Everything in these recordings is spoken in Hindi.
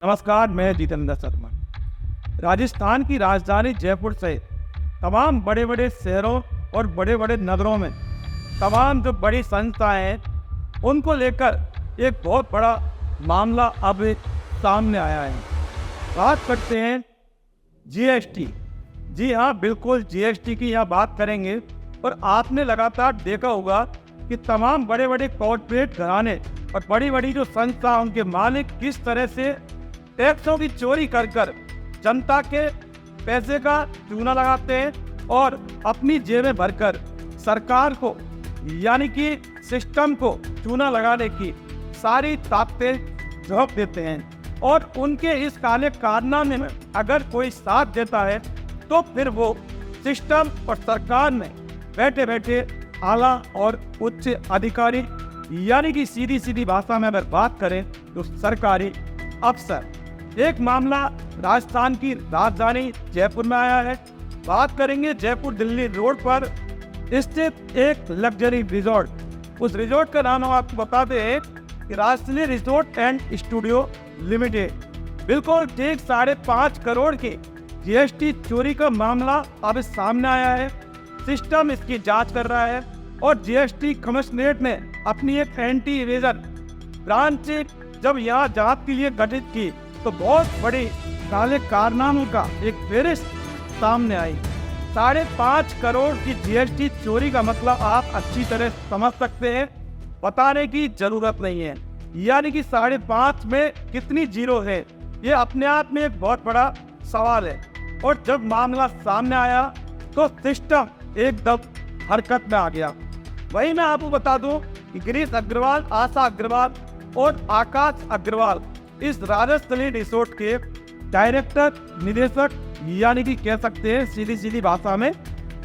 नमस्कार, मैं जितेंद्र शर्मा। राजस्थान की राजधानी जयपुर से तमाम बड़े बड़े शहरों और बड़े बड़े नगरों में तमाम जो बड़ी संस्थाएं हैं उनको लेकर एक बहुत बड़ा मामला अब सामने आया है। बात करते हैं जीएसटी। जी हाँ, बिल्कुल जीएसटी की यहाँ बात करेंगे। और आपने लगातार देखा होगा कि तमाम बड़े बड़े कॉर्पोरेट घराने और बड़ी बड़ी जो संस्थाएं उनके मालिक किस तरह से टैक्सों की चोरी कर कर जनता के पैसे का चूना लगाते हैं और अपनी जेबें भरकर सरकार को यानी कि सिस्टम को चूना लगाने की सारी ताकतें झोंक देते हैं। और उनके इस काले कारनामे में अगर कोई साथ देता है तो फिर वो सिस्टम और सरकार में बैठे बैठे आला और उच्च अधिकारी यानी कि सीधी सीधी भाषा में अगर बात करें तो सरकारी अफसर। एक मामला राजस्थान की राजधानी जयपुर में आया है। बात करेंगे जयपुर दिल्ली रोड पर स्थित एक लग्जरी रिजॉर्ट। उस रिजॉर्ट का नाम हम आपको बताते हैं कि Rajasthani resort and studio limited. बिल्कुल ठीक 5.5 करोड़ की जीएसटी चोरी का मामला अब सामने आया है। सिस्टम इसकी जांच कर रहा है और जीएसटी कमिश्नरेट ने अपनी एक एंटी इवेजन ब्रांच जब यहाँ जांच के लिए गठित की तो बहुत बड़ी काले कारनामों का एक फेहरिस्त सामने आई। 5.5 करोड़ की जीएसटी चोरी का मतलब आप अच्छी तरह समझ सकते हैं, बताने की जरूरत नहीं है। यानी कि 5.5 में कितनी जीरो है, ये अपने आप में एक बहुत बड़ा सवाल है। और जब मामला सामने आया तो सिस्टम एकदम हरकत में आ गया। वही मैं आपको बता दूं कि गिरीश अग्रवाल, आशा अग्रवाल और आकाश अग्रवाल इस राजस्थानी रिसोर्ट के डायरेक्टर, निदेशक यानी कि कह सकते हैं सीधी सीधी भाषा में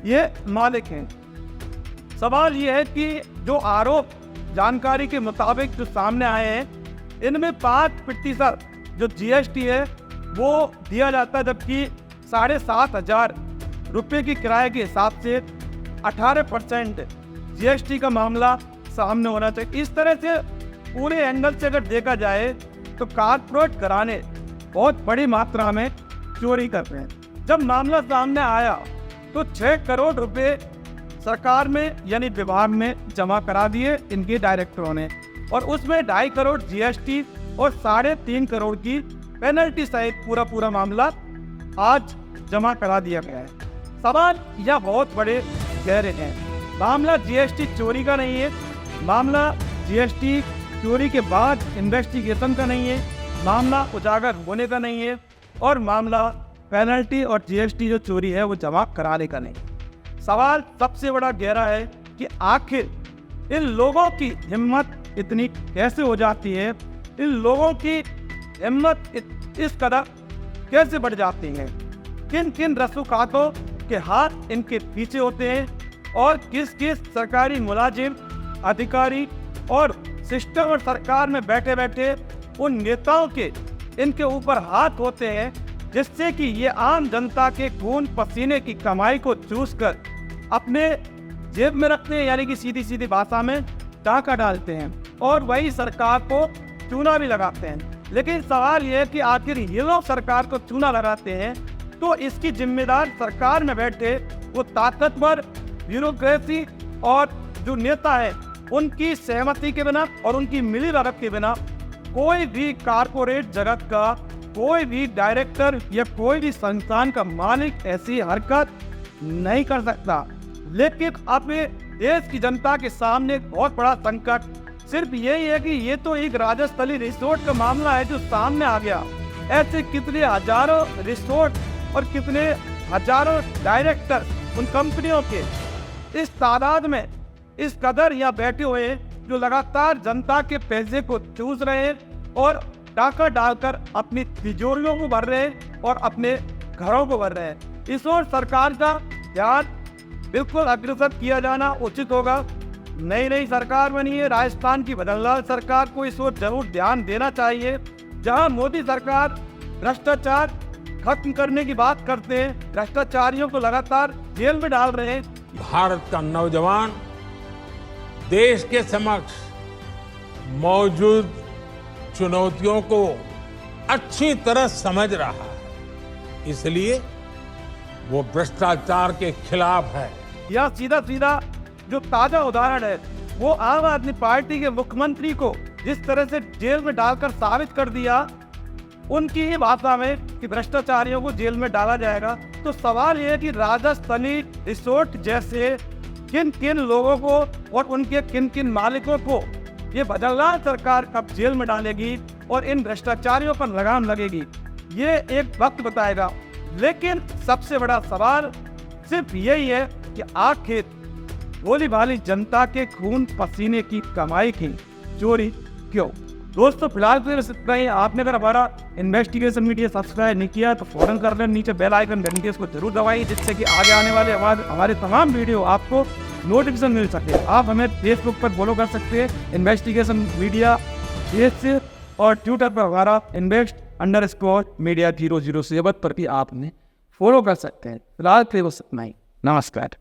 ये मालिक हैं। सवाल ये है कि जो आरोप जानकारी के मुताबिक जो सामने आए हैं इनमें 5% जो जीएसटी है वो दिया जाता है, जबकि 7,500 रुपये की किराए के हिसाब से 18% जीएसटी का मामला सामने होना चाहिए। इस तरह से पूरे एंगल से अगर देखा जाए तो कारपोरेट घराने बहुत बड़ी मात्रा में चोरी कर रहे हैं। जब मामला सामने आया तो 6 करोड़ रुपए सरकार में यानी विभाग में जमा करा दिए इनके डायरेक्टरों ने, और उसमें 2.5 करोड़ जीएसटी और 3.5 करोड़ की पेनल्टी सहित पूरा मामला आज जमा करा दिया गया है। सवाल यह बहुत बड़े गहरे हैं। मामला जीएसटी चोरी का नहीं है, मामला जीएसटी चोरी के बाद इन्वेस्टिगेशन का नहीं है, मामला उजागर होने का नहीं है, और मामला पेनल्टी और जीएसटी जो चोरी है वो जमा कराने का नहीं। सवाल सबसे बड़ा गहरा है कि आखिर इन लोगों की हिम्मत इतनी कैसे हो जाती है, इन लोगों की हिम्मत इस कदर कैसे बढ़ जाती है, किन किन रसूखातों के हाथ इनके पीछे होते हैं, और किस किस सरकारी मुलाजिम, अधिकारी और सिस्टम और सरकार में बैठे बैठे उन नेताओं के इनके ऊपर हाथ होते हैं, जिससे कि ये आम जनता के खून पसीने की कमाई को चूस कर अपने जेब में रखते हैं, यानी कि सीधी सीधी भाषा में टाका डालते हैं, और वही सरकार को चूना भी लगाते हैं। लेकिन सवाल ये है कि आखिर ये लोग सरकार को चूना लगाते हैं तो इसकी जिम्मेदार सरकार में बैठे वो ताकतवर ब्यूरोक्रेसी और जो नेता है उनकी सहमति के बिना और उनकी मिलीभगत के बिना कोई भी कारपोरेट जगत का कोई भी डायरेक्टर या कोई भी संस्थान का मालिक ऐसी हरकत नहीं कर सकता। लेकिन अब देश की जनता के सामने एक बहुत बड़ा संकट सिर्फ यही है कि ये तो एक राजस्थानी रिसोर्ट का मामला है जो सामने आ गया। ऐसे कितने हजारों रिसोर्ट और कितने हजारों डायरेक्टर उन कंपनियों के इस तादाद में इस कदर यहाँ बैठे हुए हैं जो लगातार जनता के पैसे को चूस रहे हैं और डाका डालकर अपनी तिजोरियों को भर रहे हैं और अपने घरों को भर रहे हैं। इस ओर सरकार का ध्यान बिल्कुल अग्रसर किया जाना उचित होगा। नई सरकार बनी है राजस्थान की बदलदार सरकार को इस ओर जरूर ध्यान देना चाहिए। जहां मोदी सरकार भ्रष्टाचार खत्म करने की बात करते हैं, भ्रष्टाचारियों को लगातार जेल में डाल रहे हैं। भारत का नौजवान देश के समक्ष मौजूद चुनौतियों को अच्छी तरह समझ रहा है, इसलिए वो भ्रष्टाचार के खिलाफ है। यह सीधा सीधा जो ताजा उदाहरण है वो आम आदमी पार्टी के मुख्यमंत्री को जिस तरह से जेल में डालकर साबित कर दिया, उनकी ही भाषा में कि भ्रष्टाचारियों को जेल में डाला जाएगा। तो सवाल यह है कि राजस्थानी रिसोर्ट जैसे किन किन लोगों को और उनके किन किन मालिकों को ये बदलना सरकार कब जेल में डालेगी और इन भ्रष्टाचारियों पर लगाम लगेगी, ये एक वक्त बताएगा। लेकिन सबसे बड़ा सवाल सिर्फ यही है कि आखिर भोली भाली जनता के खून पसीने की कमाई की चोरी क्यों। दोस्तों फिलहाल तो इतना ही। आपने अगर हमारा इन्वेस्टिगेशन मीडिया सब्सक्राइब नहीं किया तो फौरन कर लें, नीचे बेल आइकन घंटी इसको जरूर दबाइए, जिससे कि आगे आने वाले हमारे तमाम वीडियो आपको नोटिफिकेशन मिल सके। आप हमें फेसबुक पर फॉलो कर सकते हैं इन्वेस्टिगेशन मीडिया पेज से, और ट्विटर पर हमारा invest_media007 पर भी आप हमें फॉलो कर सकते हैं। फिलहाल तो बस इतना ही। नमस्कार।